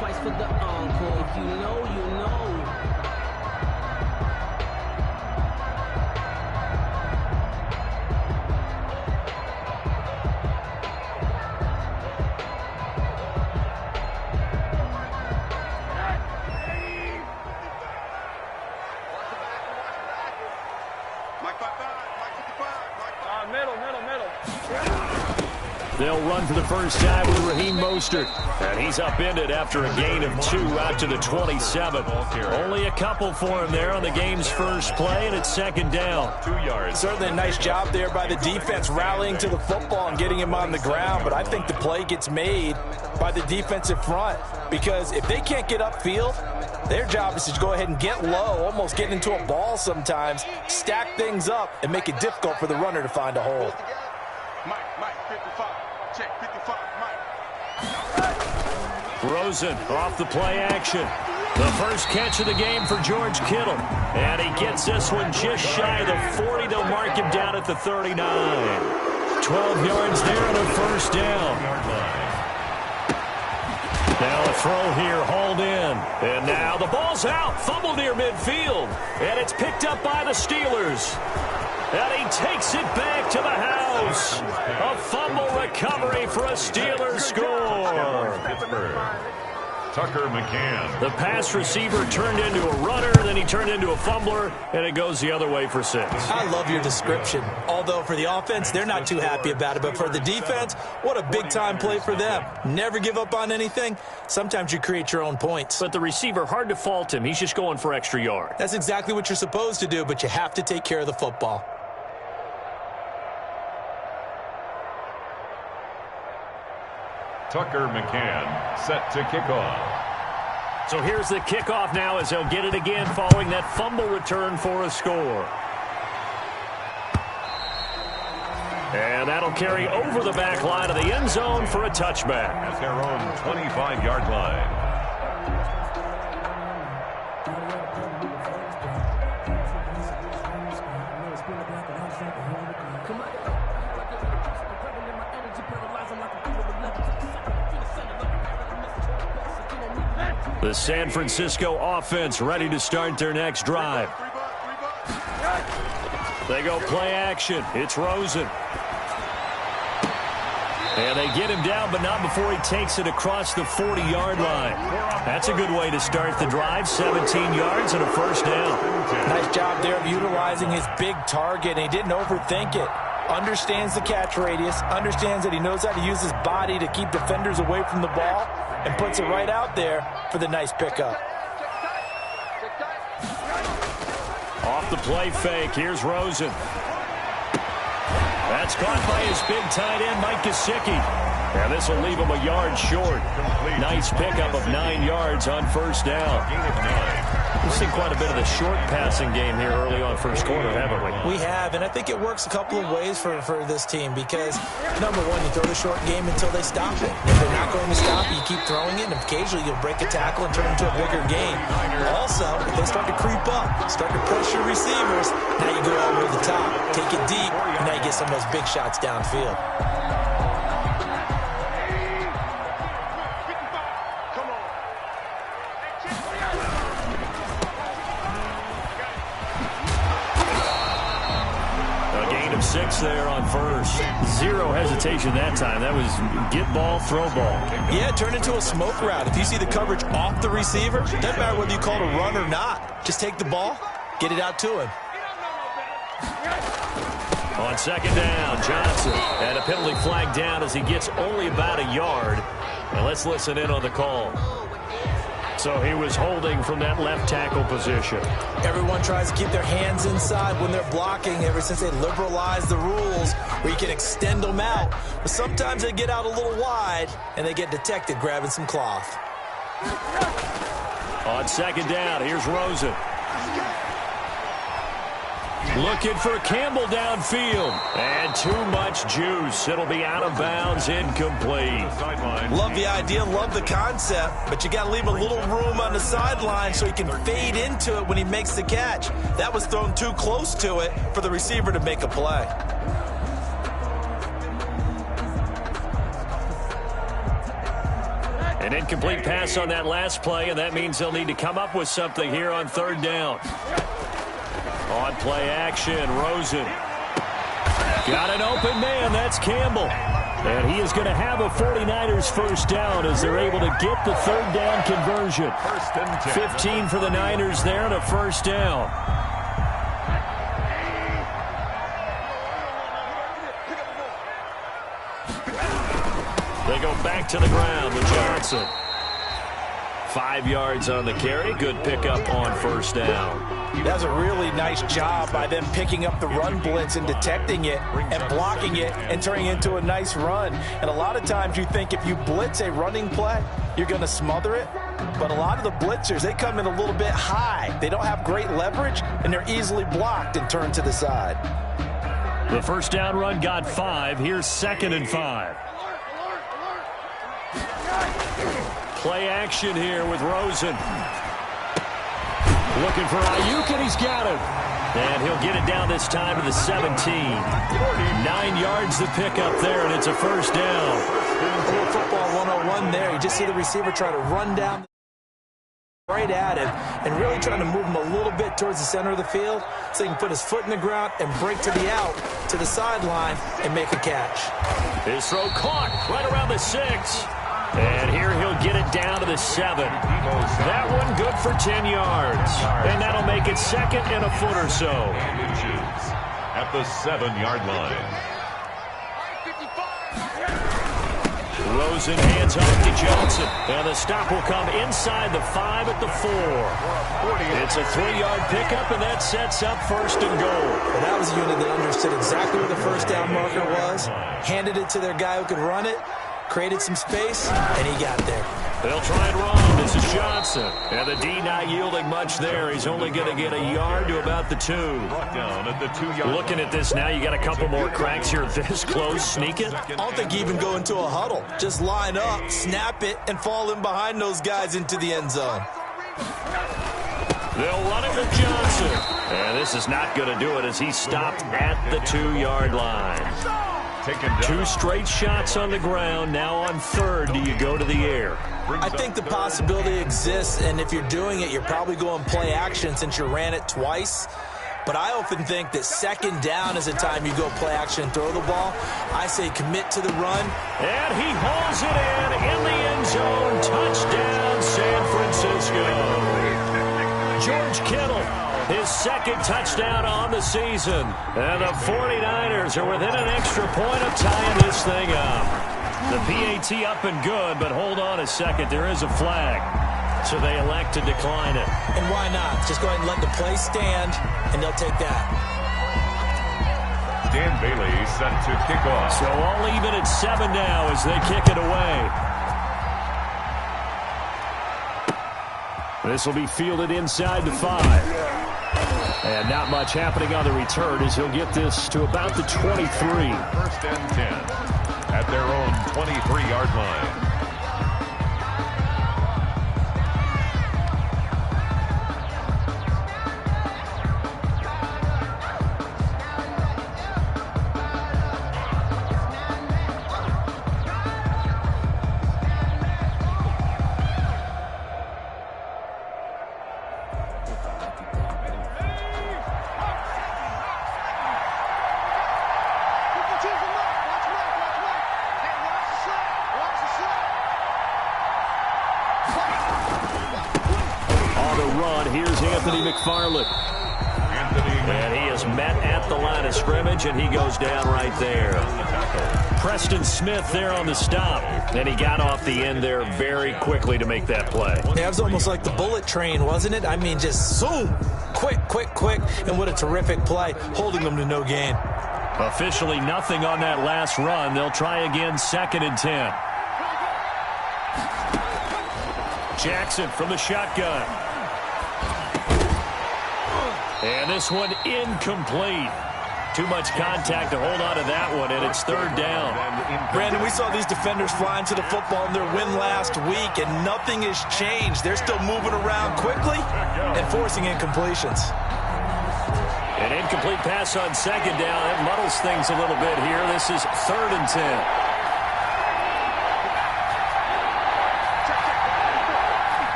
twice for the encore. If you know, you know. They'll run for the first time with Raheem Mostert. And he's upended after a gain of 2 out to the 27. Only a couple for him there on the game's first play, and it's second down. 2 yards. Certainly a nice job there by the defense rallying to the football and getting him on the ground. But I think the play gets made by the defensive front, because if they can't get upfield, their job is to go ahead and get low, almost get into a ball sometimes, stack things up, and make it difficult for the runner to find a hole. Mike, 55. Check, 55, Mike. Rosen off the play action. The first catch of the game for George Kittle. And he gets this one just shy of the 40. They'll mark him down at the 39. 12 yards there and a first down. Now a throw here, hauled in. And now the ball's out. Fumble near midfield. And it's picked up by the Steelers. And he takes it back to the house. A fumble recovery for a Steelers score. Tucker McCann. The pass receiver turned into a runner, then he turned into a fumbler, and it goes the other way for 6. I love your description. Although for the offense, they're not too happy about it. But for the defense, what a big-time play for them. Never give up on anything. Sometimes you create your own points. But the receiver, hard to fault him. He's just going for extra yard. That's exactly what you're supposed to do, but you have to take care of the football. Tucker McCann set to kick off. So here's the kickoff now as they'll get it again following that fumble return for a score. And that'll carry over the back line of the end zone for a touchback. At their own 25-yard line. The San Francisco offense ready to start their next drive. They go play action. It's Rosen. And they get him down, but not before he takes it across the 40-yard line. That's a good way to start the drive. 17 yards and a first down. Nice job there of utilizing his big target, and he didn't overthink it. Understands the catch radius, understands that he knows how to use his body to keep defenders away from the ball, and puts it right out there for the nice pickup. Off the play fake, here's Rosen. That's caught by his big tight end, Mike Gesicki. And this will leave him a yard short. Nice pickup of 9 yards on first down. We've seen quite a bit of the short passing game here early on first quarter, haven't we? We have, and I think it works a couple of ways for this team because, number one, you throw the short game until they stop it. If they're not going to stop it, you keep throwing it, and occasionally you'll break a tackle and turn it into a bigger game. Also, if they start to creep up, start to pressure receivers, now you go over the top, take it deep, and now you get some of those big shots downfield. Six there on first. Zero hesitation that time. That was get ball, throw ball. Yeah, turn into a smoke route. If you see the coverage off the receiver, doesn't matter whether you call it a run or not. Just take the ball, get it out to him. On second down, Johnson. And a penalty flag down as he gets only about a yard. And let's listen in on the call. So he was holding from that left tackle position. Everyone tries to keep their hands inside when they're blocking ever since they liberalized the rules where you can extend them out. But sometimes they get out a little wide and they get detected grabbing some cloth. On second down, here's Rosen. Looking for Campbell downfield. And too much juice. It'll be out of bounds, incomplete. Love the idea, love the concept, but you got to leave a little room on the sideline so he can fade into it when he makes the catch. That was thrown too close to it for the receiver to make a play. An incomplete pass on that last play, and that means they'll need to come up with something here on third down. On play action, Rosen. Got an open man, that's Campbell. And he is going to have a 49ers first down as they're able to get the third down conversion. 15 for the Niners there and a first down. They go back to the ground with Johnson. 5 yards on the carry. Good pickup on first down. That was a really nice job by them picking up the run blitz and detecting it and blocking it and turning it into a nice run. And a lot of times you think if you blitz a running play, you're going to smother it. But a lot of the blitzers, they come in a little bit high. They don't have great leverage, and they're easily blocked and turned to the side. The first down run got 5. Here's 2nd and 5. Play action here with Rosen. Looking for Ayuk, and he's got him. And he'll get it down this time to the 17. 9 yards to pick up there, and it's a first down. Football 101 there. You just see the receiver try to run down right at him and really trying to move him a little bit towards the center of the field so he can put his foot in the ground and break to the out, to the sideline, and make a catch. His throw caught right around the 6. And here he'll get it down to the 7. That one good for 10 yards. And that'll make it 2nd and a foot or so. At the 7-yard line. Rosen hands off to Johnson. And the stop will come inside the 5 at the 4. It's a 3-yard pickup, and that sets up 1st and goal. Well, that was a unit that understood exactly where the first down marker was, handed it to their guy who could run it, created some space, and he got there. They'll try and run. This is Johnson. And the D not yielding much there. He's only going to get a yard to about the 2. Down at the 2-yard. Looking at this now, you got a couple more cracks here this close. Sneak it. I don't think you even go into a huddle. Just line up, snap it, and fall in behind those guys into the end zone. They'll run it with Johnson. And this is not going to do it as he's stopped at the 2-yard line. 2 straight shots on the ground. Now on 3rd, do you go to the air? I think the possibility exists, and if you're doing it, you're probably going play action since you ran it twice. But I often think that 2nd down is the time you go play action and throw the ball. I say commit to the run. And he hauls it in the end zone. Touchdown, San Francisco. George Kittle, his 2nd touchdown on the season. And the 49ers are within an extra point of tying this thing up. The PAT up and good, but hold on a second. There is a flag. So they elect to decline it. And why not? Just go ahead and let the play stand, and they'll take that. Dan Bailey set to kick off. So all even at 7 now as they kick it away. This will be fielded inside the 5. And not much happening on the return as he'll get this to about the 23. 1st and 10 at their own 23-yard line. And he is met at the line of scrimmage, and he goes down right there. Preston Smith there on the stop, and he got off the end there very quickly to make that play. Yeah, it was almost like the bullet train, wasn't it? I mean, just zoom, quick, and what a terrific play, holding them to no gain. Officially nothing on that last run. They'll try again, 2nd and 10. Jackson from the shotgun. And this one incomplete. Too much contact to hold on to that one, and it's 3rd down. Brandon, we saw these defenders flying to the football in their win last week, and nothing has changed. They're still moving around quickly and forcing incompletions. An incomplete pass on 2nd down. It muddles things a little bit here. This is 3rd and 10.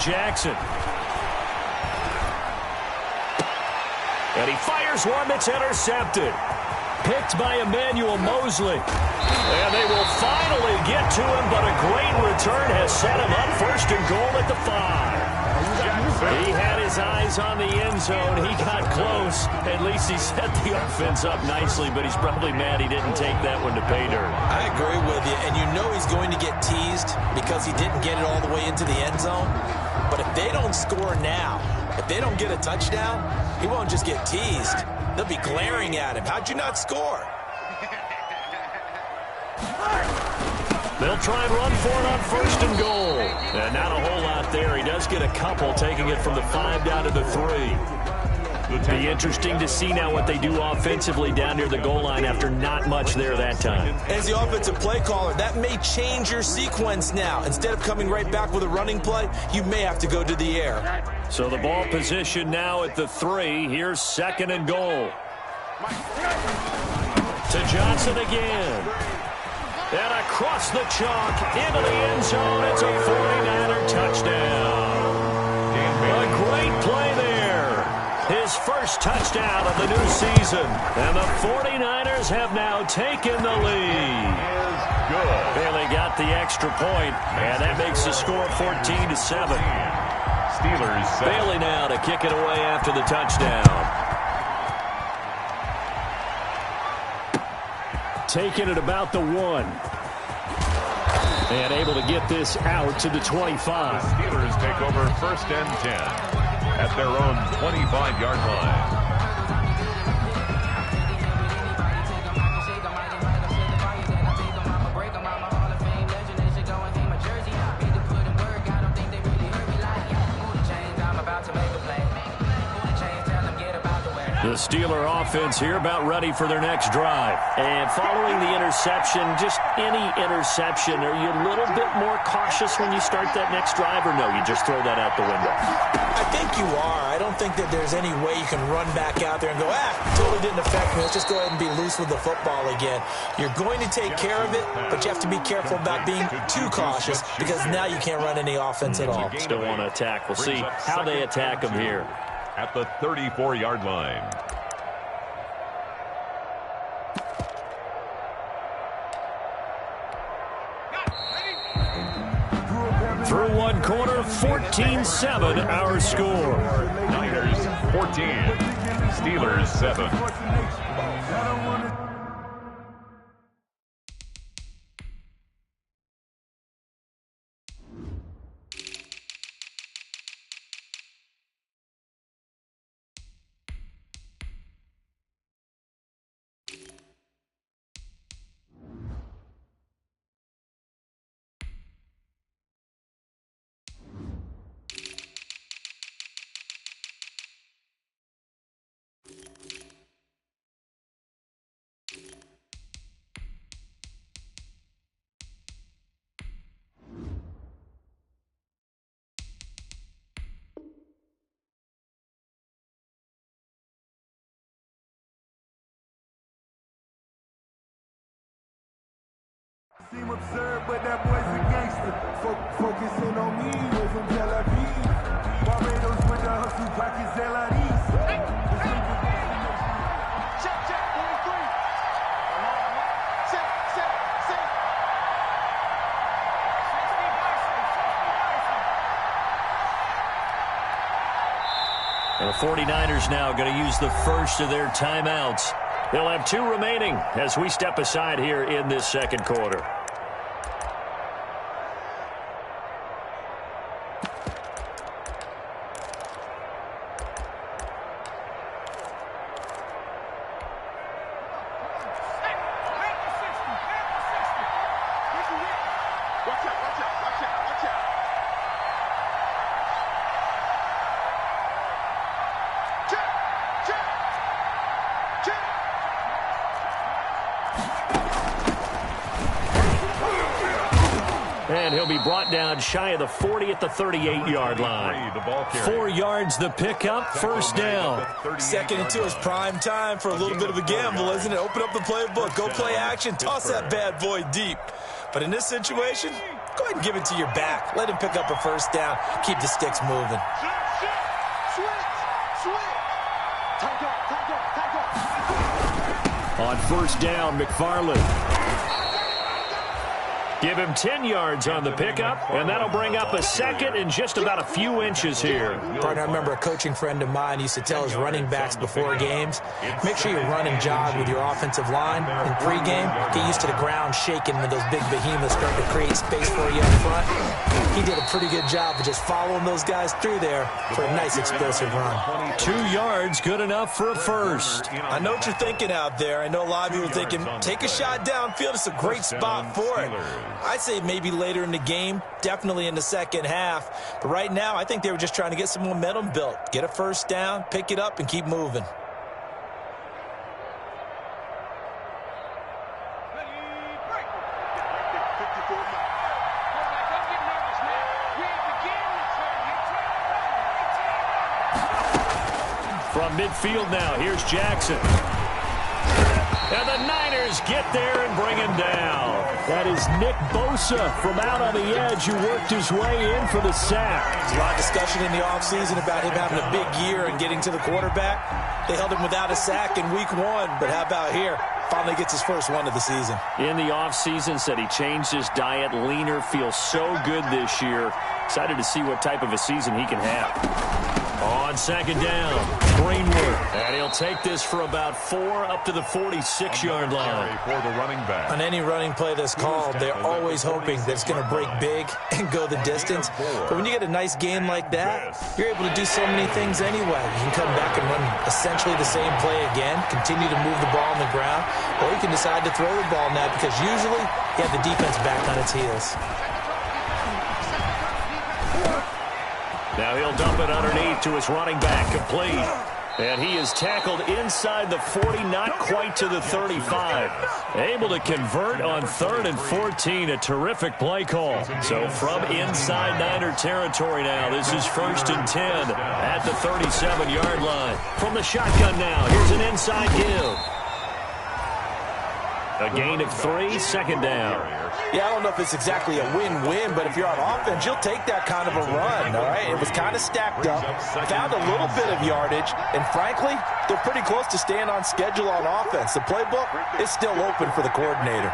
Jackson. And he fires one that's intercepted. Picked by Emmanuel Mosley. And they will finally get to him, but a great return has set him up first and goal at the 5. He had his eyes on the end zone. He got close. At least he set the offense up nicely, but he's probably mad he didn't take that one to pay dirt. I agree with you, and you know he's going to get teased because he didn't get it all the way into the end zone. But if they don't score now, if they don't get a touchdown, he won't just get teased. They'll be glaring at him. How'd you not score? They'll try and run for it on first and goal. And not a whole lot there. He does get a couple, taking it from the 5 down to the 3. It'll be interesting to see now what they do offensively down near the goal line after not much there that time. As the offensive play caller, that may change your sequence now. Instead of coming right back with a running play, you may have to go to the air. So the ball position now at the 3. Here's second and goal. To Johnson again. And across the chalk into the end zone. It's a 49er touchdown. A great play there. His first touchdown of the new season. And the 49ers have now taken the lead. Bailey got the extra point, and that makes the score 14-7. Steelers. Bailey now to kick it away after the touchdown. Taking it about the 1. And able to get this out to the 25. The Steelers take over first and 10 at their own 25-yard line. The Steeler offense here about ready for their next drive. And following the interception, just any interception, are you a little bit more cautious when you start that next drive, or no, you just throw that out the window? I think you are. I don't think that there's any way you can run back out there and go, totally didn't affect me. Let's just go ahead and be loose with the football again. You're going to take care of it, but you have to be careful about being too cautious because now you can't run any offense at all. Still want to attack. We'll see how they attack them here. At the 34-yard line. Through one quarter, 14-7 our score. Niners 14, Steelers 7. Seem absurd, but that boy's a gangster. Focusing on me, way from Tel Aviv. Barbados with the hustle, pockets LREs. Check, 43. Set. And the 49ers now going to use the first of their timeouts. They'll have 2 remaining as we step aside here in this second quarter. And he'll be brought down shy of the 40 at the 38-yard line. 4 yards the pickup, first down. 2nd and 2 is prime time for a little bit of a gamble, isn't it? Open up the playbook, go play action, toss that bad boy deep. But in this situation, go ahead and give it to your back. Let him pick up a first down. Keep the sticks moving. On first down, McFarland. Give him 10 yards on the pickup, and that'll bring up a second and just about a few inches here. Partner, I remember a coaching friend of mine used to tell his running backs before games, make sure you run and jog with your offensive line in pregame. Get used to the ground shaking when those big behemoths start to create space for you up front. He did a pretty good job of just following those guys through there for a nice explosive run. 2 yards, good enough for a first. I know what you're thinking out there. I know a lot of you are thinking, take a shot downfield. It's a great spot for it. I'd say maybe later in the game, definitely in the second half. But right now, I think they were just trying to get some momentum built. Get a first down, pick it up, and keep moving. From midfield now, here's Jackson. And the Niners get there and bring him down. That is Nick Bosa from out on the edge who worked his way in for the sack. There's a lot of discussion in the offseason about him having a big year and getting to the quarterback. They held him without a sack in week 1, but how about here? Finally gets his first one of the season. In the offseason, said he changed his diet, leaner, feels so good this year. Excited to see what type of a season he can have. On second down, Greenwood. And he'll take this for about 4 up to the 46-yard line. For the running back. On any running play that's called, they're always hoping that it's going to break big and go the distance. But when you get a nice game like that, you're able to do so many things anyway. You can come back and run essentially the same play again, continue to move the ball on the ground, or you can decide to throw the ball now because usually you have the defense back on its heels. Now he'll dump it underneath to his running back, complete. And he is tackled inside the 40, not quite to the 35. Able to convert on 3rd and 14, a terrific play call. So from inside Niner territory now, this is 1st and 10 at the 37-yard line. From the shotgun now, here's an inside give. A gain of 3, second down. Yeah, I don't know if it's exactly a win-win, but if you're on offense, you'll take that kind of a run, all right? It was kind of stacked up, found a little bit of yardage, and frankly, they're pretty close to staying on schedule on offense. The playbook is still open for the coordinator.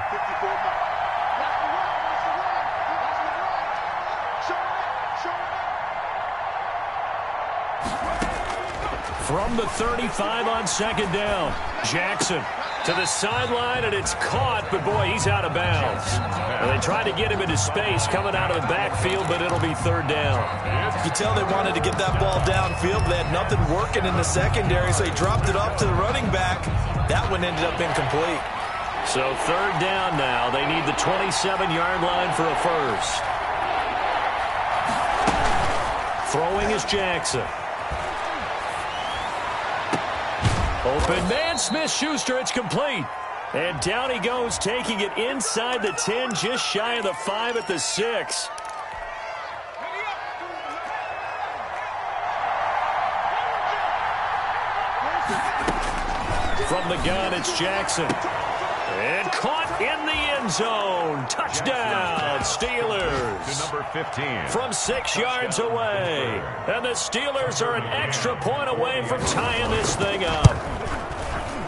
From the 35 on second down, Jackson to the sideline, and it's caught, but boy, he's out of bounds. And they tried to get him into space coming out of the backfield, but it'll be 3rd down. You can tell they wanted to get that ball downfield, but they had nothing working in the secondary, so he dropped it off to the running back. That one ended up incomplete. So 3rd down now. They need the 27-yard line for a first. Throwing is Jackson. Open man, Smith-Schuster, it's complete. And down he goes, taking it inside the 10, just shy of the 5 at the 6. From the gun, it's Jackson. And caught in the end zone. Touchdown, Steelers. To number 15. From 6 yards away. And the Steelers are an extra point away from tying this thing up.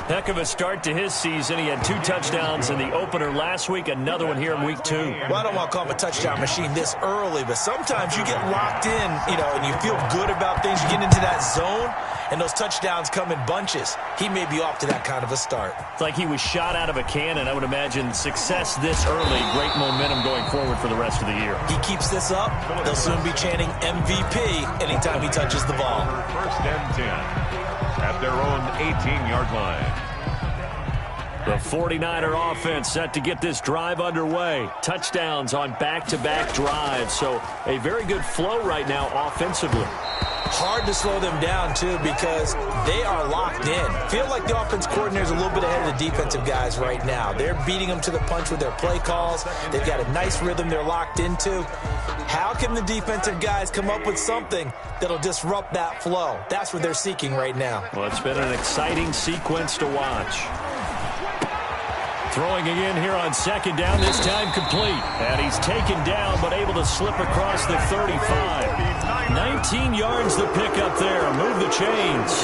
Heck of a start to his season. He had 2 touchdowns in the opener last week, another one here in week 2. Well, I don't want to call him a touchdown machine this early, but sometimes you get locked in, and you feel good about things. You get into that zone, and those touchdowns come in bunches. He may be off to that kind of a start. It's like he was shot out of a cannon. I would imagine success this early, great momentum going forward for the rest of the year. He keeps this up, they'll soon be chanting MVP anytime he touches the ball. 1st and 10 at their own 18-yard line. The 49er offense set to get this drive underway. Touchdowns on back-to-back drives, so a very good flow right now offensively. Hard to slow them down, too, because they are locked in. Feel like the offense coordinator is a little bit ahead of the defensive guys right now. They're beating them to the punch with their play calls. They've got a nice rhythm they're locked into. How can the defensive guys come up with something that'll disrupt that flow? That's what they're seeking right now. Well, it's been an exciting sequence to watch. Throwing again here on second down, this time complete. And he's taken down, but able to slip across the 35. 19 yards to pick up there. Move the chains.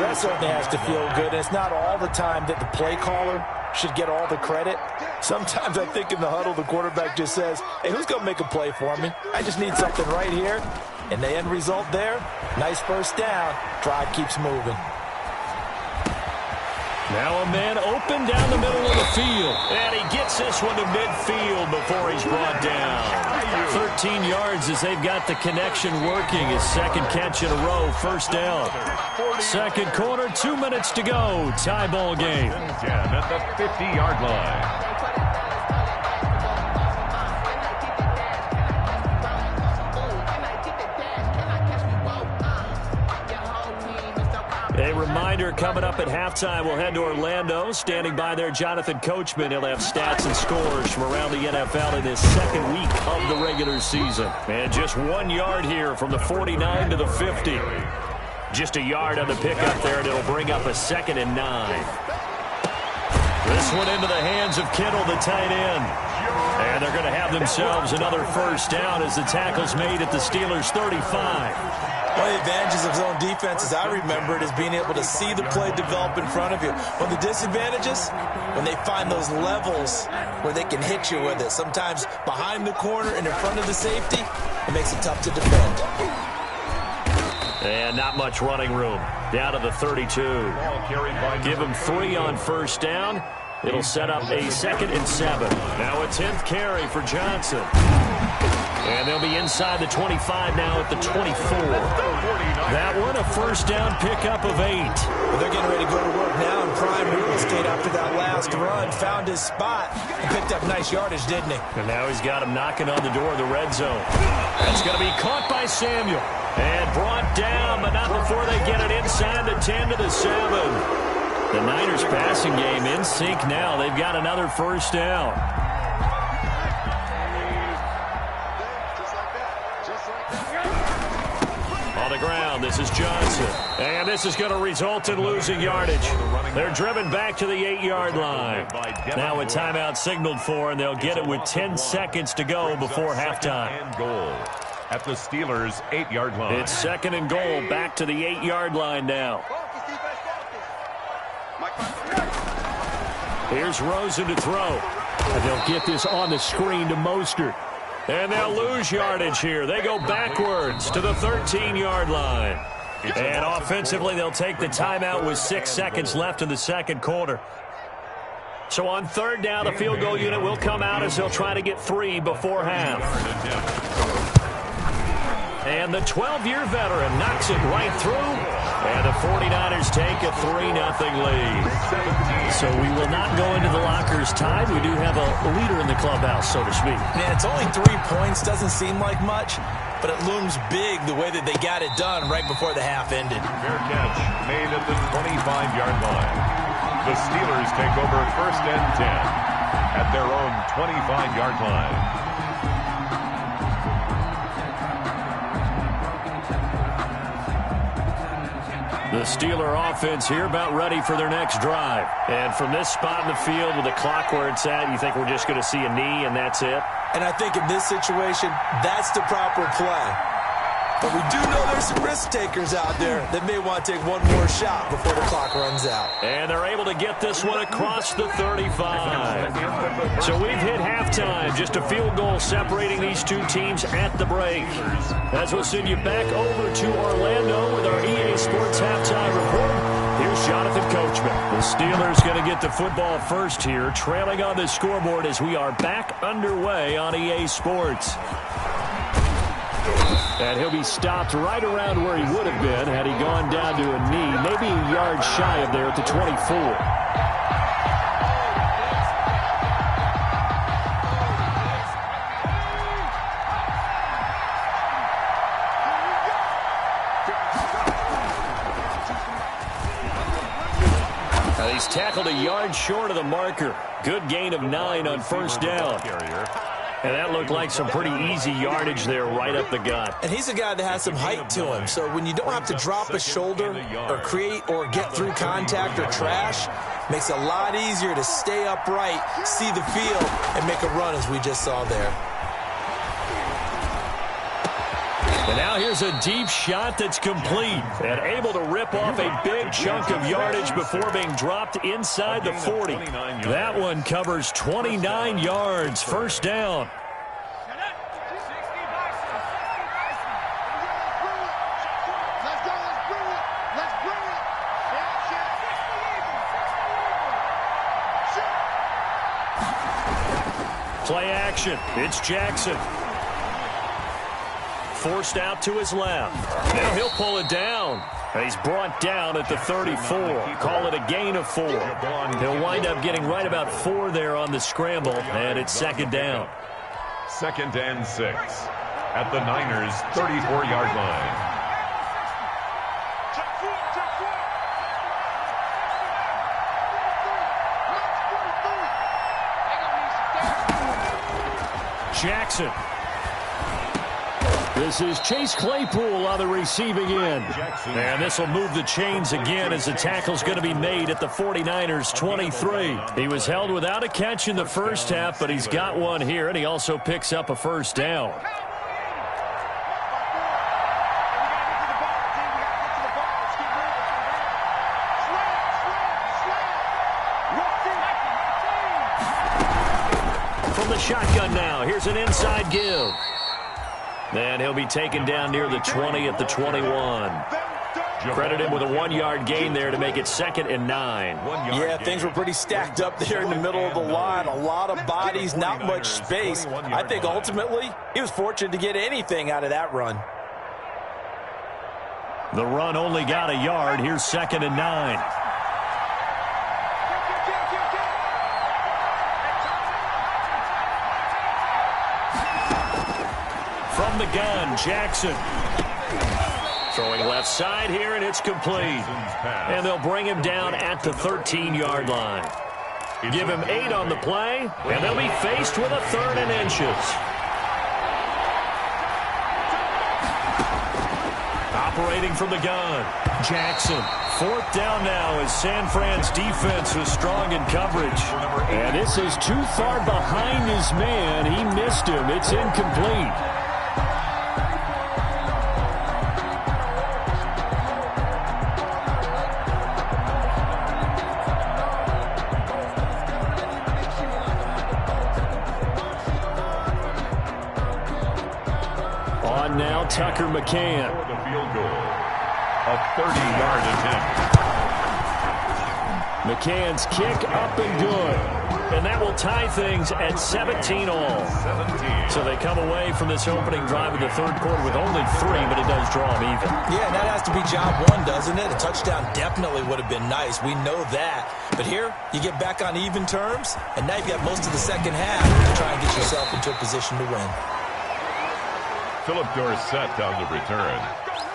That certainly has to feel good. And it's not all the time that the play caller should get all the credit. Sometimes I think in the huddle, the quarterback just says, hey, who's going to make a play for me? I just need something right here. And the end result there, nice first down. Drive keeps moving. Now a man open down the middle of the field. And he gets this one to midfield before he's brought down. 13 yards as they've got the connection working. His second catch in a row, first down. Second quarter, 2 minutes to go. Tie ball game. 10 at the 50-yard line. A reminder coming up at halftime, we'll head to Orlando. Standing by there, Jonathan Coachman. He'll have stats and scores from around the NFL in his second week of the regular season. And just 1 yard here from the 49 to the 50. Just a yard on the pickup there, and it'll bring up a 2nd and 9. This one into the hands of Kittle, the tight end. And they're going to have themselves another first down as the tackle's made at the Steelers' 35. One of the advantages of zone defense, as I remember it, is being able to see the play develop in front of you. One of the disadvantages, when they find those levels where they can hit you with it. Sometimes behind the corner and in front of the safety, it makes it tough to defend. And not much running room. Down to the 32. Give him 3 on first down. It'll set up a 2nd and 7. Now a 10th carry for Johnson. And they'll be inside the 25 now at the 24. That one, a first down pickup of 8. Well, they're getting ready to go to work now in prime real estate after that last run. Found his spot and picked up nice yardage, didn't he? And now he's got him knocking on the door of the red zone. That's going to be caught by Samuel. And brought down, but not before they get it inside the 10 to the 7. The Niners passing game in sync now. They've got another first down. On the ground, this is Johnson. And this is going to result in losing yardage. They're driven back to the 8-yard line. Now a timeout signaled for, and they'll get it with 10 seconds to go before halftime. And goal at the Steelers' 8-yard line. It's 2nd and goal, back to the 8-yard line now. Here's Rosen to throw. And they'll get this on the screen to Mostert. And they'll lose yardage here. They go backwards to the 13-yard line. And offensively, they'll take the timeout with 6 seconds left in the second quarter. So on third down, the field goal unit will come out as they'll try to get 3 before half. And the 12-year veteran knocks it right through. And the 49ers take a 3-0 lead. So we will not go into the lockers tied. We do have a leader in the clubhouse, so to speak. Man, it's only 3 points. Doesn't seem like much, but it looms big the way that they got it done right before the half ended. Fair catch made at the 25-yard line. The Steelers take over 1st and 10 at their own 25-yard line. The Steeler offense here about ready for their next drive. And from this spot in the field with the clock where it's at, you think we're just going to see a knee and that's it? And I think in this situation, that's the proper play. But we do know there's some risk takers out there that may want to take one more shot before the clock runs out. And they're able to get this one across the 35. So we've hit halftime. Just a field goal separating these two teams at the break. As we'll send you back over to Orlando with our EA Sports halftime report. Here's Jonathan Coachman. The Steelers going to get the football first here, trailing on the scoreboard as we are back underway on EA Sports. And he'll be stopped right around where he would have been had he gone down to a knee, maybe a yard shy of there at the 24. Now he's tackled a yard short of the marker. Good gain of 9 on first down. And that looked like some pretty easy yardage there right up the gut. And he's a guy that has some height to him. So when you don't have to drop a shoulder or create or get through contact or trash, makes it a lot easier to stay upright, see the field, and make a run as we just saw there. And now here's a deep shot that's complete and able to rip off a big chunk of yardage before being dropped inside the 40. That one covers 29 yards, first down. Play action. It's Jackson. Forced out to his left. Now he'll pull it down. And he's brought down at the 34. Call it a gain of 4. He'll wind up getting right about 4 there on the scramble, and it's second down. 2nd and 6 at the Niners' 34-yard line. Jackson. This is Chase Claypool on the receiving end. And this will move the chains again as the tackle's going to be made at the 49ers' 23. He was held without a catch in the first half, but he's got one here, and he also picks up a first down. From the shotgun now, here's an inside give. And he'll be taken down near the 20 at the 21. Credit him with a 1-yard gain there to make it 2nd and 9. Yeah, things were pretty stacked up there in the middle of the line. A lot of bodies, not much space. I think ultimately he was fortunate to get anything out of that run. The run only got a yard. Here's 2nd and 9. From the gun, Jackson. Throwing left side here, and it's complete. And they'll bring him down at the 13-yard line. Give him 8 on the play, and they'll be faced with a 3rd and inches. Operating from the gun, Jackson. 4th down now as San Fran's defense was strong in coverage. And this is too far behind his man. He missed him. It's incomplete. Now Tucker McCann. For the field goal. A 30-yard attempt. McCann's kick up and good. And that will tie things at 17 all. 17. So they come away from this opening drive in the 3rd quarter with only 3, but it does draw them even. Yeah, that has to be job 1, doesn't it? A touchdown definitely would have been nice. We know that. But here, you get back on even terms, and now you've got most of the second half to try and get yourself into a position to win. Philip Dorsett on the return.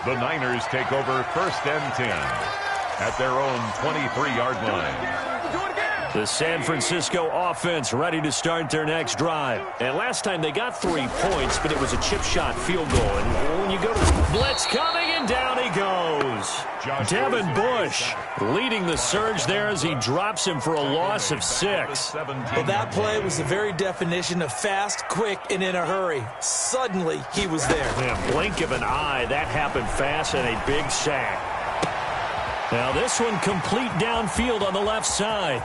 The Niners take over 1st and 10 at their own 23-yard line. The San Francisco offense ready to start their next drive. And last time they got 3 points, but it was a chip shot field goal. And when you go to blitz coming, and down he goes. Devin Bush leading the surge there as he drops him for a loss of 6. Well, that play was the very definition of fast, quick, and in a hurry. Suddenly, he was there. Yeah, blink of an eye. That happened fast, and a big sack. Now this one complete downfield on the left side.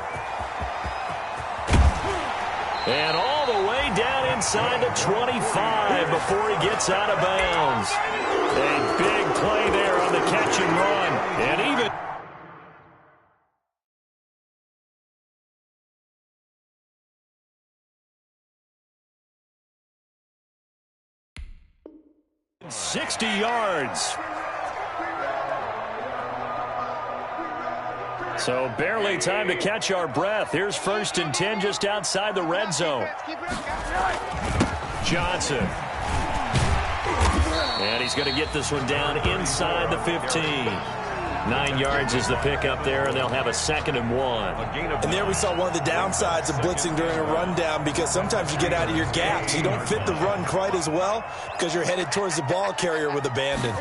And all the way down inside the 25 before he gets out of bounds. A big play there on the catch and run. And even... ...60 yards. So barely time to catch our breath. Here's 1st and 10 just outside the red zone. Johnson. And he's going to get this one down inside the 15. 9 yards is the pickup there, and they'll have a 2nd and 1. And there we saw one of the downsides of blitzing during a rundown, because sometimes you get out of your gaps. You don't fit the run quite as well because you're headed towards the ball carrier with abandon.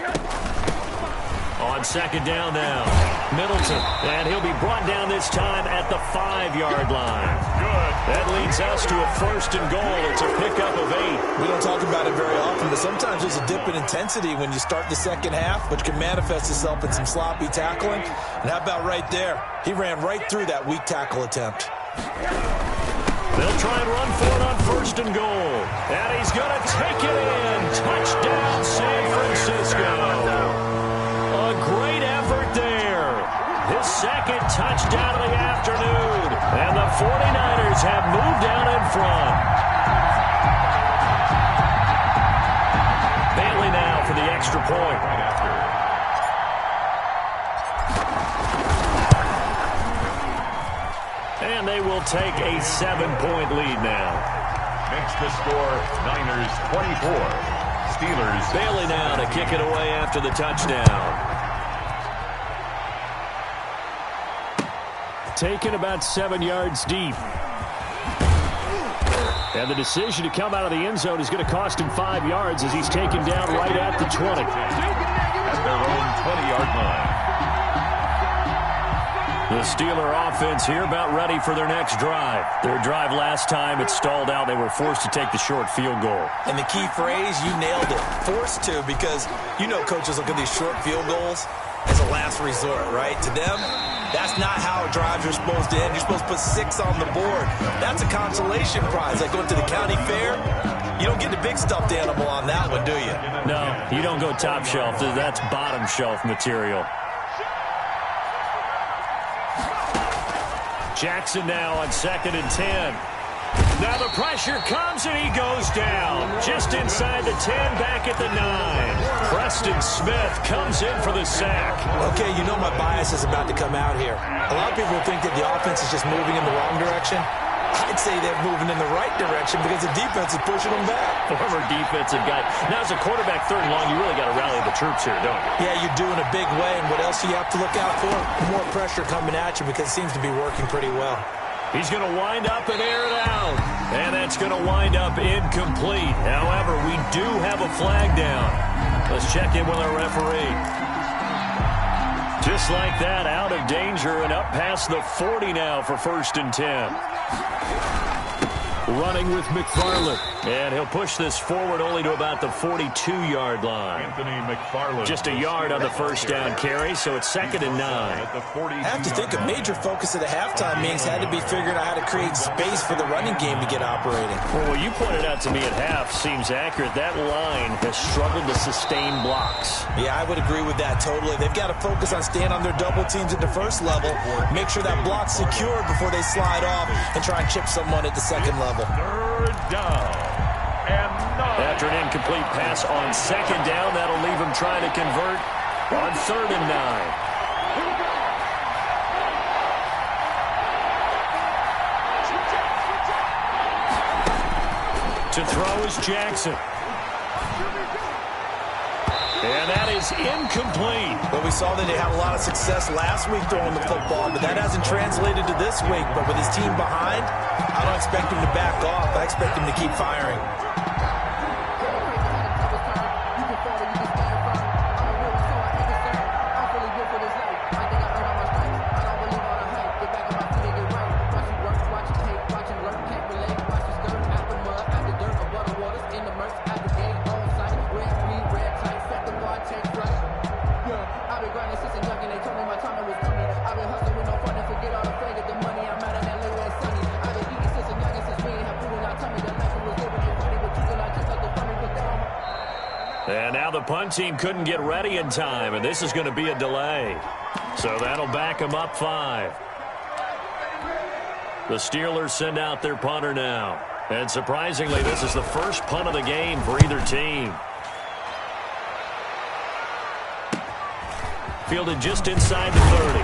On 2nd down now, Middleton, and he'll be brought down this time at the 5-yard line. Good. That leads us to a 1st and goal. It's a pickup of 8. We don't talk about it very often, but sometimes there's a dip in intensity when you start the second half, which can manifest itself in some sloppy tackling. And how about right there? He ran right through that weak tackle attempt. They'll try and run for it on 1st and goal. And he's going to take it in. Touchdown, San Francisco. A great effort there. His 2nd touchdown of the afternoon. And the 49ers have moved out in front. Bailey now for the extra point. And they will take a 7-point lead now. Makes the score Niners 24. Steelers. Bailey now to kick it away after the touchdown. Taken about 7 yards deep. And the decision to come out of the end zone is going to cost him 5 yards as he's taken down right at the 20. At their own 20-yard line. The Steeler offense here about ready for their next drive. Their drive last time, it stalled out. They were forced to take the short field goal. And the key phrase, you nailed it. Forced to, because you know coaches look at these short field goals as a last resort, right? To them, that's not how drives are supposed to end. You're supposed to put 6 on the board. That's a consolation prize. Like going to the county fair, you don't get the big stuffed animal on that one, do you? No, you don't go top shelf. That's bottom shelf material. Jackson now on 2nd and 10. Now the pressure comes and he goes down. Just inside the 10, back at the 9. Preston Smith comes in for the sack. Okay, you know my bias is about to come out here. A lot of people think that the offense is just moving in the wrong direction. I'd say they're moving in the right direction because the defense is pushing them back. Former defensive guy. Now as a quarterback 3rd and long, you really got to rally the troops here, don't you? Yeah, you do in a big way. And what else do you have to look out for? More pressure coming at you because it seems to be working pretty well. He's going to wind up and air it out. And that's going to wind up incomplete. However, we do have a flag down. Let's check in with our referee. Just like that, out of danger and up past the 40 now for 1st and 10. Running with McFarland. And he'll push this forward only to about the 42-yard line. Anthony McFarland. Just a yard on the 1st down carry, so it's 2nd and 9. I have to think a major focus of the halftime meetings had to be figuring out how to create space for the running game to get operating. Well, what you pointed out to me at half seems accurate. That line has struggled to sustain blocks. Yeah, I would agree with that totally. They've got to focus on staying on their double teams at the 1st level, make sure that block's secure before they slide off and try and chip someone at the 2nd level. 3rd down and 9. After an incomplete pass on 2nd down, that'll leave him trying to convert on 3rd and 9. To throw is Jackson. And that is incomplete. Well, we saw that they had a lot of success last week throwing the football, but that hasn't translated to this week. But with his team behind, I don't expect him to back off. I expect him to keep firing. And now the punt team couldn't get ready in time, and this is going to be a delay. So that'll back them up 5. The Steelers send out their punter now. And surprisingly, this is the first punt of the game for either team. Fielded just inside the 30.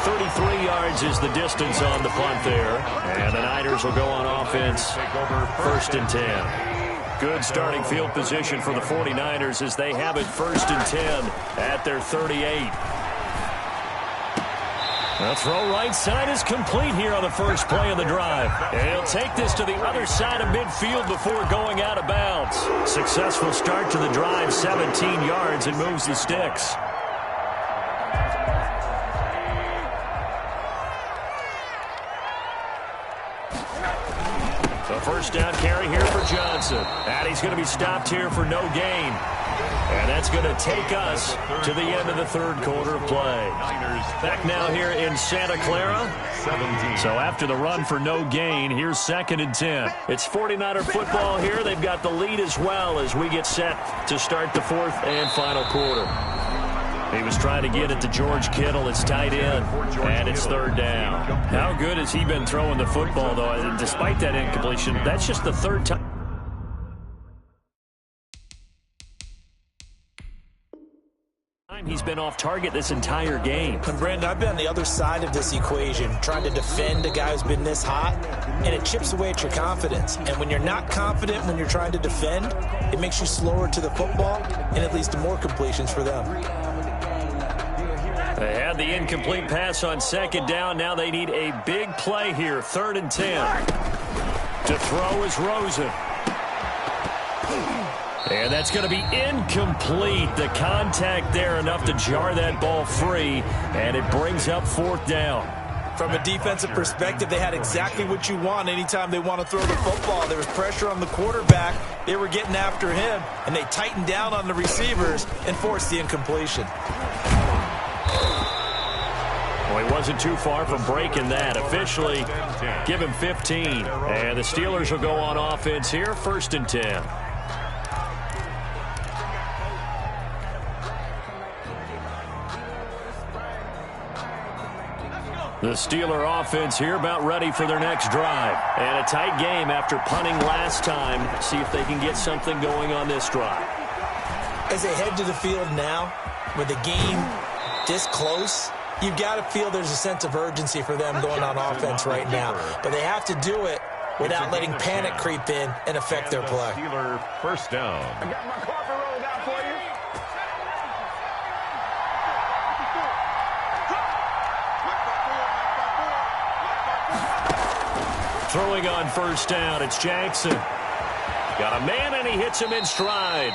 33 yards is the distance on the punt there. And the Niners will go on offense, 1st and 10. Good starting field position for the 49ers as they have it 1st and 10 at their 38. The throw right side is complete here on the first play of the drive. And he'll take this to the other side of midfield before going out of bounds. Successful start to the drive, 17 yards, and moves the sticks. The first down carry here for Johnson. And he's going to be stopped here for no gain. And that's going to take us to the end of the third quarter of play. Back now here in Santa Clara. So after the run for no gain, here's 2nd and 10. It's 49er football here. They've got the lead as well as we get set to start the 4th and final quarter. He was trying to get it to George Kittle. It's tight end, and it's 3rd down. How good has he been throwing the football, though? And despite that incompletion, that's just the 3rd time. He's been off target this entire game. And Brandon, I've been on the other side of this equation, trying to defend a guy who's been this hot, and it chips away at your confidence. And when you're not confident when you're trying to defend, it makes you slower to the football, and it leads to more completions for them. They had the incomplete pass on 2nd down. Now they need a big play here, 3rd and 10. To throw is Rosen. And that's going to be incomplete. The contact there enough to jar that ball free, and it brings up 4th down. From a defensive perspective, they had exactly what you want anytime they want to throw the football. There was pressure on the quarterback. They were getting after him, and they tightened down on the receivers and forced the incompletion. Well, he wasn't too far from breaking that. Officially, give him 15. And the Steelers will go on offense here, 1st and 10. The Steeler offense here about ready for their next drive. And a tight game after punting last time. See if they can get something going on this drive. As they head to the field now, with the game this close, you've got to feel there's a sense of urgency for them going on offense right now. But they have to do it without letting panic creep in and affect their play. Steeler 1st down. I got my coffee rolled out for you. Throwing on 1st down, it's Jackson. Got a man, and he hits him in stride.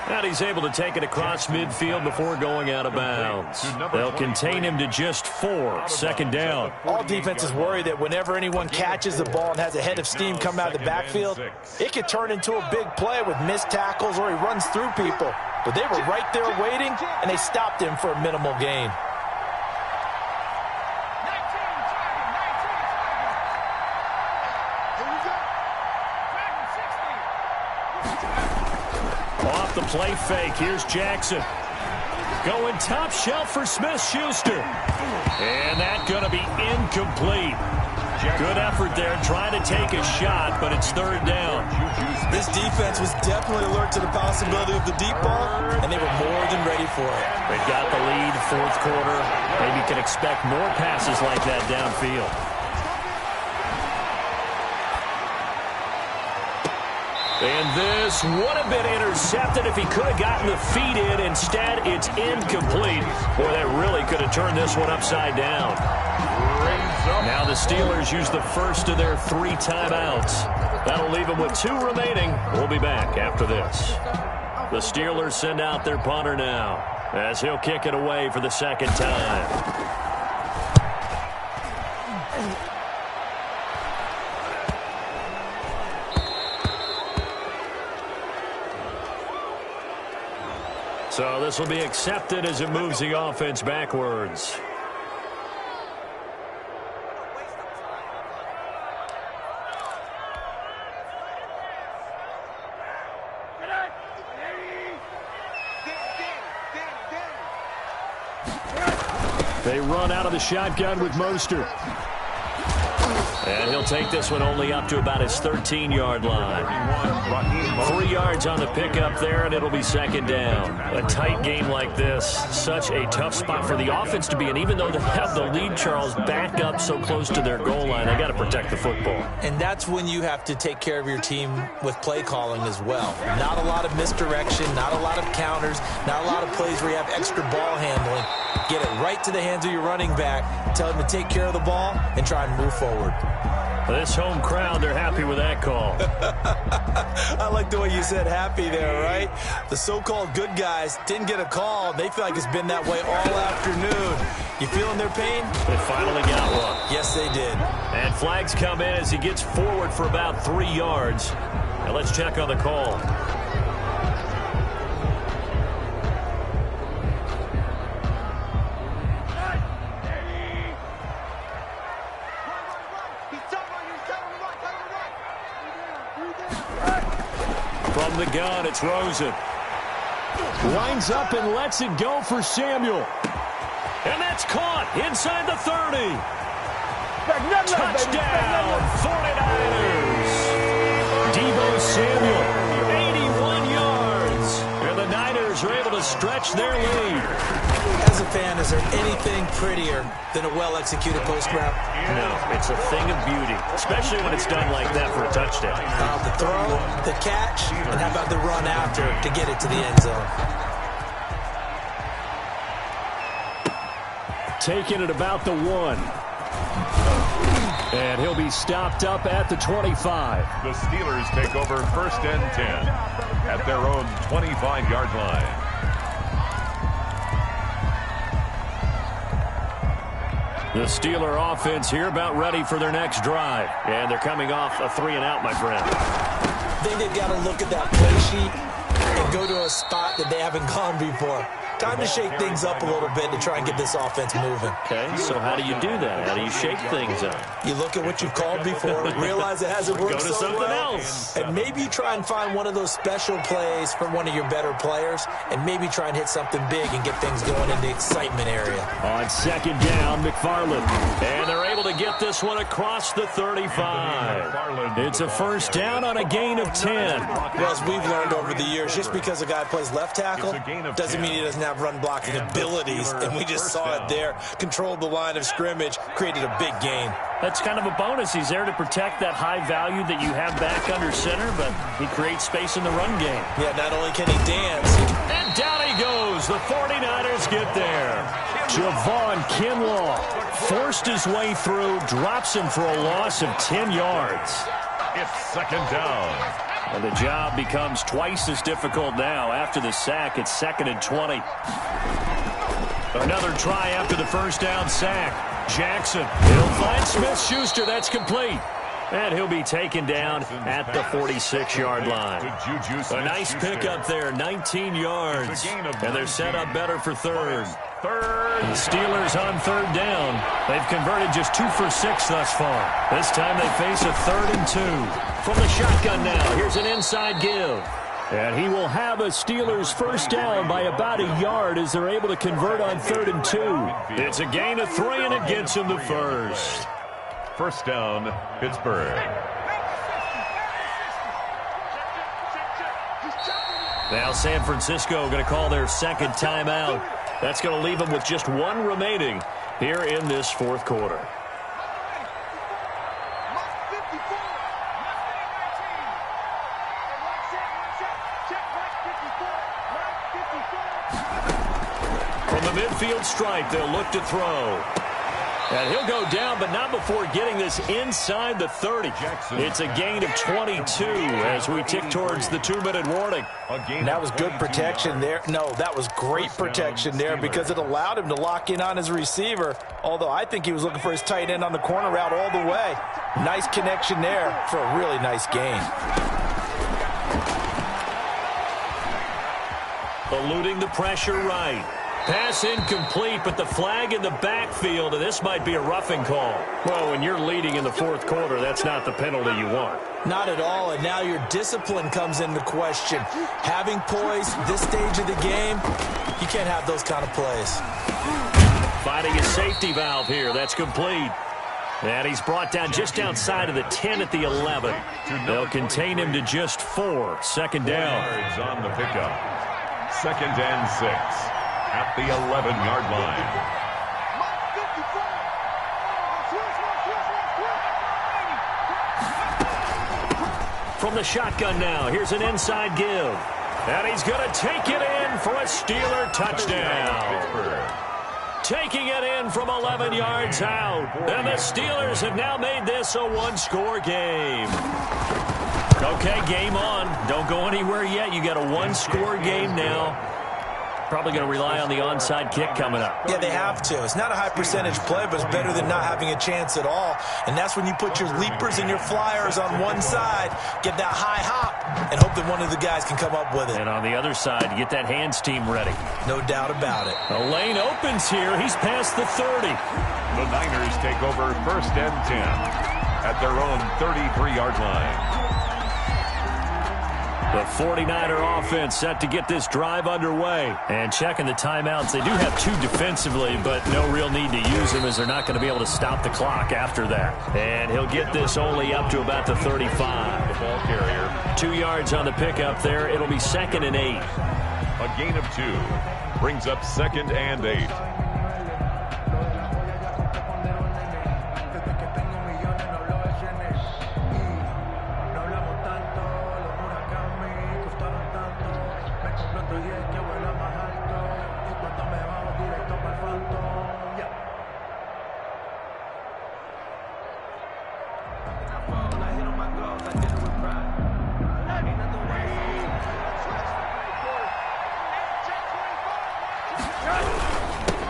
And he's able to take it across midfield before going out of bounds. They'll contain him to just 4, 2nd down. All defenses worry that whenever anyone catches the ball and has a head of steam come out of the backfield, it could turn into a big play with missed tackles or he runs through people. But they were right there waiting, and they stopped him for a minimal gain. Off the play fake, here's Jackson. Going top shelf for Smith-Schuster. And that's going to be incomplete. Good effort there trying to take a shot, but it's 3rd down. This defense was definitely alert to the possibility of the deep ball, and they were more than ready for it. They've got the lead, 4th quarter. Maybe can expect more passes like that downfield. And this would have been intercepted if he could have gotten the feet in. Instead, it's incomplete. Boy, that really could have turned this one upside down. Now the Steelers use the first of their 3 timeouts. That'll leave them with 2 remaining. We'll be back after this. The Steelers send out their punter now as he'll kick it away for the 2nd time. So this will be accepted as it moves the offense backwards. They run out of the shotgun with Mostert. And he'll take this one only up to about his 13-yard line. 3 yards on the pickup there, and it'll be second down. A tight game like this, such a tough spot for the offense to be in. Even though they have the lead, Charles, back up so close to their goal line, they got to protect the football. And that's when you have to take care of your team with play calling as well. Not a lot of misdirection, not a lot of counters, not a lot of plays where you have extra ball handling. Get it right to the hands of your running back, tell him to take care of the ball, and try and move forward. This home crowd, they're happy with that call. I like the way you said happy there, right? The so-called good guys didn't get a call. They feel like it's been that way all afternoon. You feeling their pain? They finally got one. Yes, they did. And flags come in as he gets forward for about 3 yards. Now let's check on the call. From the gun, it's Rosen. Lines up and lets it go for Samuel. And that's caught inside the 30. Touchdown, 49ers. Deebo Samuel, 81 yards. And the Niners are able to stretch their lead. As a fan, is there anything prettier than a well-executed post route? No, it's a thing of beauty, especially when it's done like that for a touchdown. The throw, the catch, and how about the run after to get it to the end zone? Taking it about the 1. And he'll be stopped up at the 25. The Steelers take over first and 10 at their own 25-yard line. The Steeler offense here about ready for their next drive. And they're coming off a 3-and-out, my friend. I think they've got to look at that play sheet and go to a spot that they haven't gone before. Time to shake things up a little bit to try and get this offense moving. Okay, so how do you do that? How do you shake things up? You look at what you've called before, realize it hasn't worked so so well, else. and maybe you try and find one of those special plays from one of your better players, and maybe try and hit something big and get things going in the excitement area. On second down, McFarland. And they're able to get this one across the 35. It's a first down on a gain of 10. Well, as we've learned over the years, just because a guy plays left tackle doesn't mean he doesn't have run blocking abilities, and we just saw it there. Controlled the line of scrimmage, created a big gain. That's kind of a bonus. He's there to protect that high value that you have back under center, but he creates space in the run game. Yeah, not only can he dance. And down he goes. The 49ers get there. Javon Kinlaw forced his way through, drops him for a loss of 10 yards. It's second down. And the job becomes twice as difficult now. After the sack, it's 2nd and 20. Another try after the first down sack. Jackson, he'll find Smith-Schuster. That's complete. And he'll be taken down at the 46-yard line. A nice pickup there, 19 yards. And they're set up better for third. The Steelers on third down. They've converted just 2 for 6 thus far. This time they face a 3rd and 2. From the shotgun now, here's an inside give. And he will have a Steelers first down by about a yard as they're able to convert on 3rd and 2. It's a gain of 3, and it gets him the first. First down, Pittsburgh. Now San Francisco going to call their second timeout. That's going to leave them with just 1 remaining here in this fourth quarter. From the midfield stripe, they'll look to throw. And he'll go down, but not before getting this inside the 30. It's a gain of 22 as we tick towards the 2-minute warning. And that was good protection there. No, that was great protection there because it allowed him to lock in on his receiver, although I think he was looking for his tight end on the corner route all the way. Nice connection there for a really nice gain. Eluding the pressure right. Pass incomplete, but the flag in the backfield, and this might be a roughing call. Well, when you're leading in the fourth quarter, that's not the penalty you want. Not at all, and now your discipline comes into question. Having poise this stage of the game, you can't have those kind of plays. Finding a safety valve here. That's complete. And he's brought down just outside of the 10 at the 11. They'll contain him to just 4. Second down. Yards on the pickup. 2nd and 6 at the 11-yard line. From the shotgun now, here's an inside give. And he's going to take it in for a Steeler touchdown. Taking it in from 11 yards out. And the Steelers have now made this a one-score game. Okay, game on. Don't go anywhere yet. You got a one-score game now. Probably going to rely on the onside kick coming up. Yeah, they have to. It's not a high-percentage play, but it's better than not having a chance at all. And that's when you put your leapers and your flyers on one side, get that high hop, and hope that one of the guys can come up with it. And on the other side, get that hands team ready. No doubt about it. The lane opens here. He's past the 30. The Niners take over 1st and 10 at their own 33-yard line. The 49er offense set to get this drive underway. And checking the timeouts, they do have 2 defensively, but no real need to use them as they're not going to be able to stop the clock after that. And he'll get this only up to about the 35. The ball carrier. 2 yards on the pickup there. It'll be 2nd and 8. A gain of 2 brings up 2nd and 8.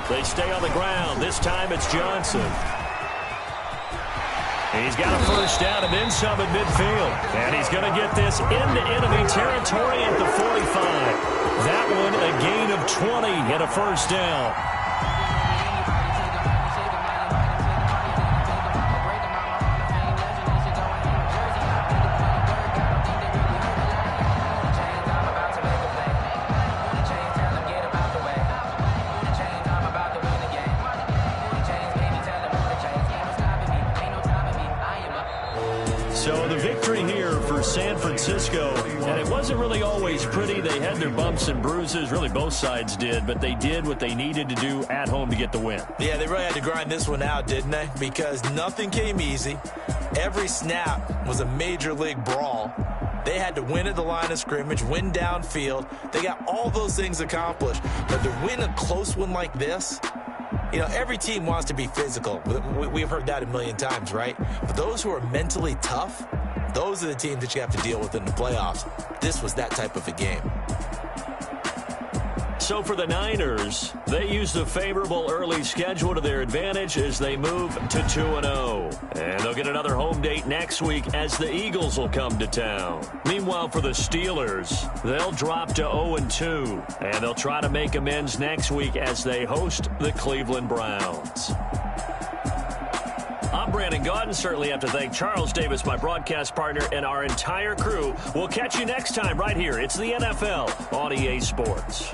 They stay on the ground. This time it's Johnson. He's got a first down and then some at midfield. And he's going to get this into enemy territory at the 45. That one a gain of 20 and a first down. So the victory here for San Francisco, and it wasn't really always pretty. They had their bumps and bruises. Really, both sides did, but they did what they needed to do at home to get the win. Yeah, they really had to grind this one out, didn't they? Because nothing came easy. Every snap was a major league brawl. They had to win at the line of scrimmage, win downfield. They got all those things accomplished. But to win a close one like this, you know, every team wants to be physical. We've heard that a million times, right? But those who are mentally tough, those are the teams that you have to deal with in the playoffs. This was that type of a game. So for the Niners, they use the favorable early schedule to their advantage as they move to 2-0. And they'll get another home date next week as the Eagles will come to town. Meanwhile, for the Steelers, they'll drop to 0-2. And they'll try to make amends next week as they host the Cleveland Browns. I'm Brandon Gaudin. Certainly have to thank Charles Davis, my broadcast partner, and our entire crew. We'll catch you next time right here. It's the NFL on EA Sports.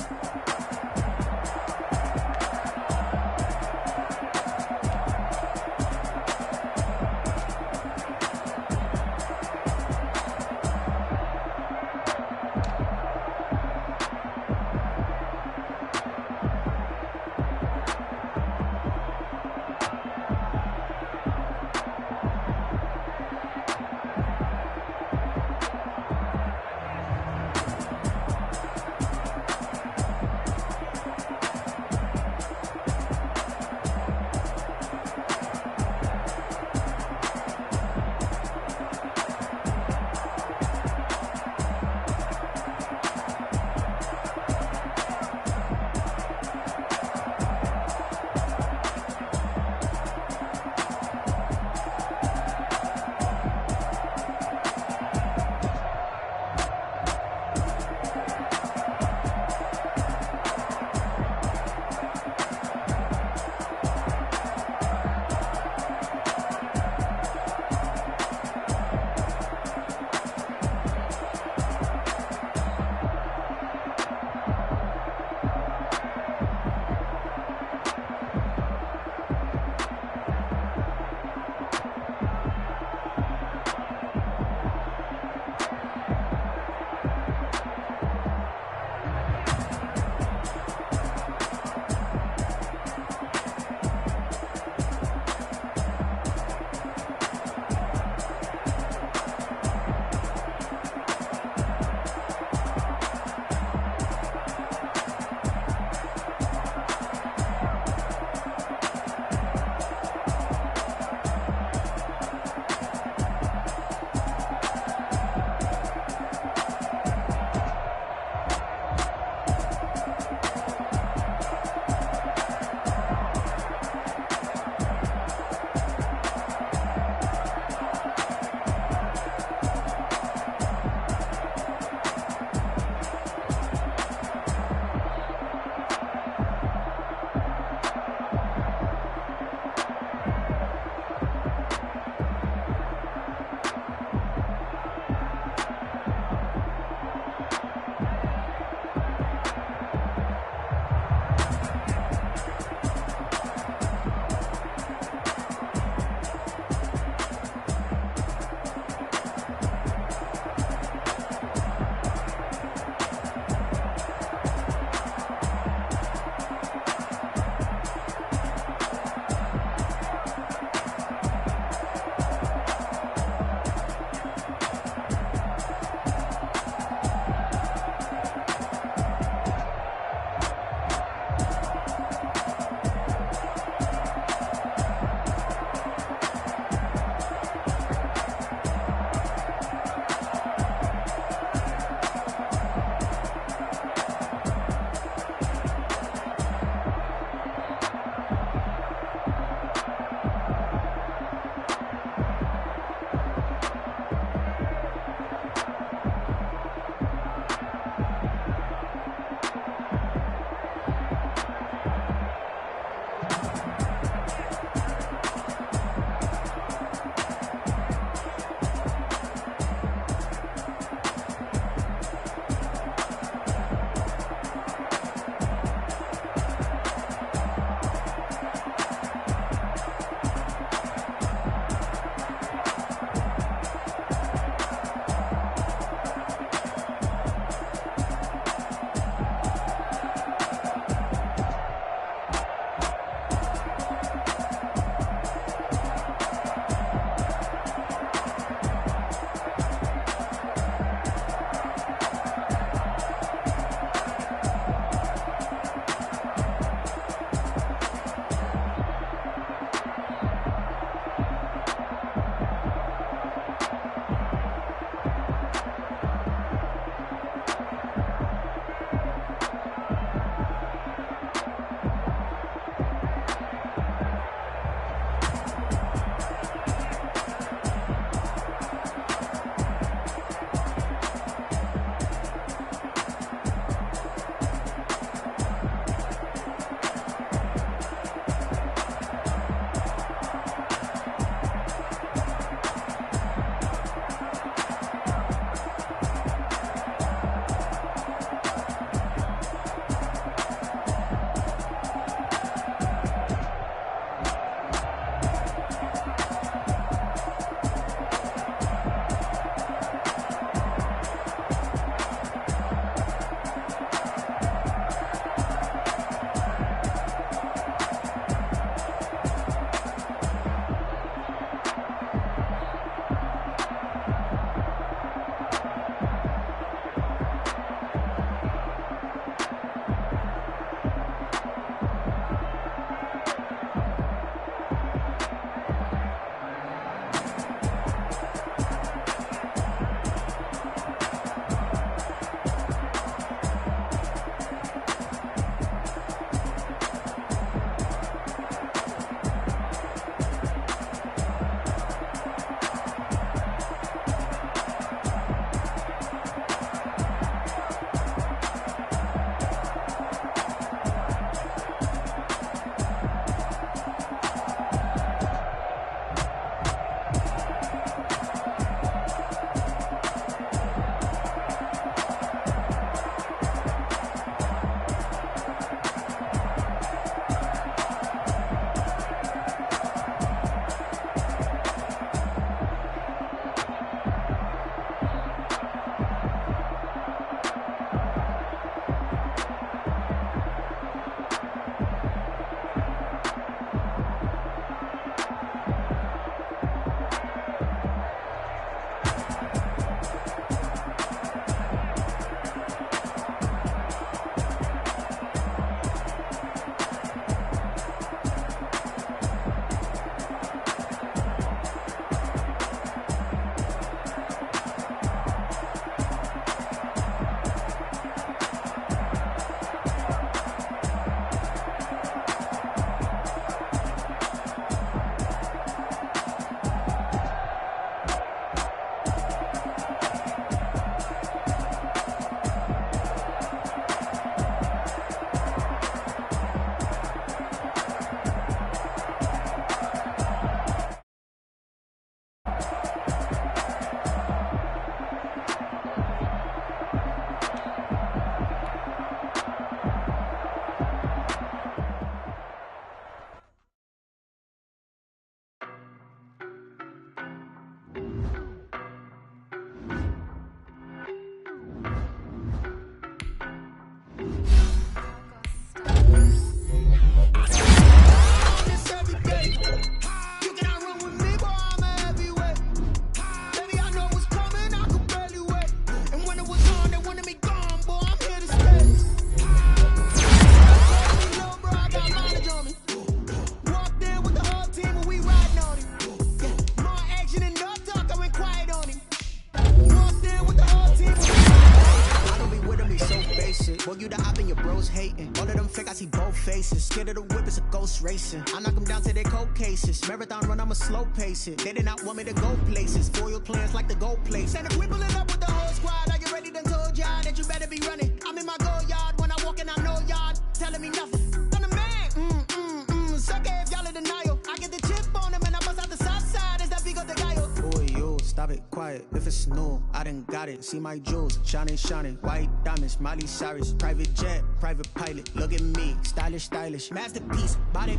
faces. Scared of the whip, it's a ghost racing. I knock them down to their cold cases. Marathon run, I'ma slow pace it. They did not want me to go places. Foil plans like the gold place. And if we pulling up with the whole squad, are you ready? Done told y'all that you better be running. I'm in my go yard. When I walk in, I know y'all telling me nothing. I'm the man. Suck it if y'all in denial. I get the chip on him and I bust out the south side. Is that Vigo de Gallo? Boy, yo, stop it, quiet. If it's new, I done got it. See my jewels, shining, shining. White diamonds, Miley Cyrus. Private jet, private pilot. Look at me, stylish, stylish. Masterpiece, body,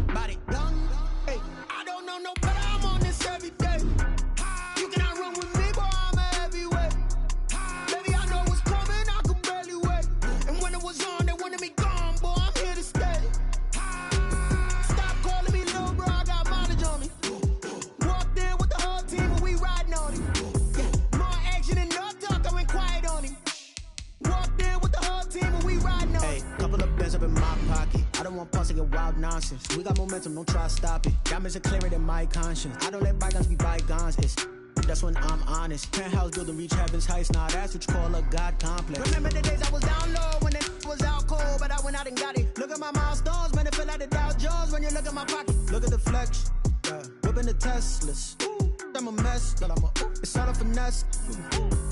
young. Hey, I don't know no better. I'm on this every day. You cannot run with me, boy. I'm a heavyweight. Baby, I know what's coming. I can barely wait. And when it was on, they wanted me gone, boy. I'm here to stay. Stop calling me little bro. I got mileage on me. Walked in with the whole team and we riding on him. Yeah, more action and no talk. I went quiet on him. Walked in with the whole team and we riding on him. Hey, couple of bands up in my pocket. I don't want pause to get wild nonsense. We got momentum, don't try to stop it. Diamonds are clearer than my conscience. I don't let bygones be bygones. That's when I'm honest. Penthouse building, reach heaven's heights. Nah, that's what you call a God complex. Remember the days I was down low when it was out cold, but I went out and got it. Look at my milestones, man, it feel like the Dow Jones when you look at my pocket. Look at the flex, whipping the Teslas. I'm a mess, but it's all a finesse.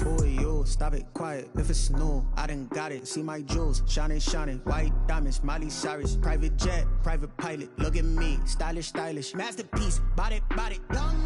Boy, yo, stop it, quiet. If it's new, I done got it. See my jewels, shining, shining. White diamonds, Miley Cyrus. Private jet, private pilot. Look at me, stylish, stylish. Masterpiece, body, young.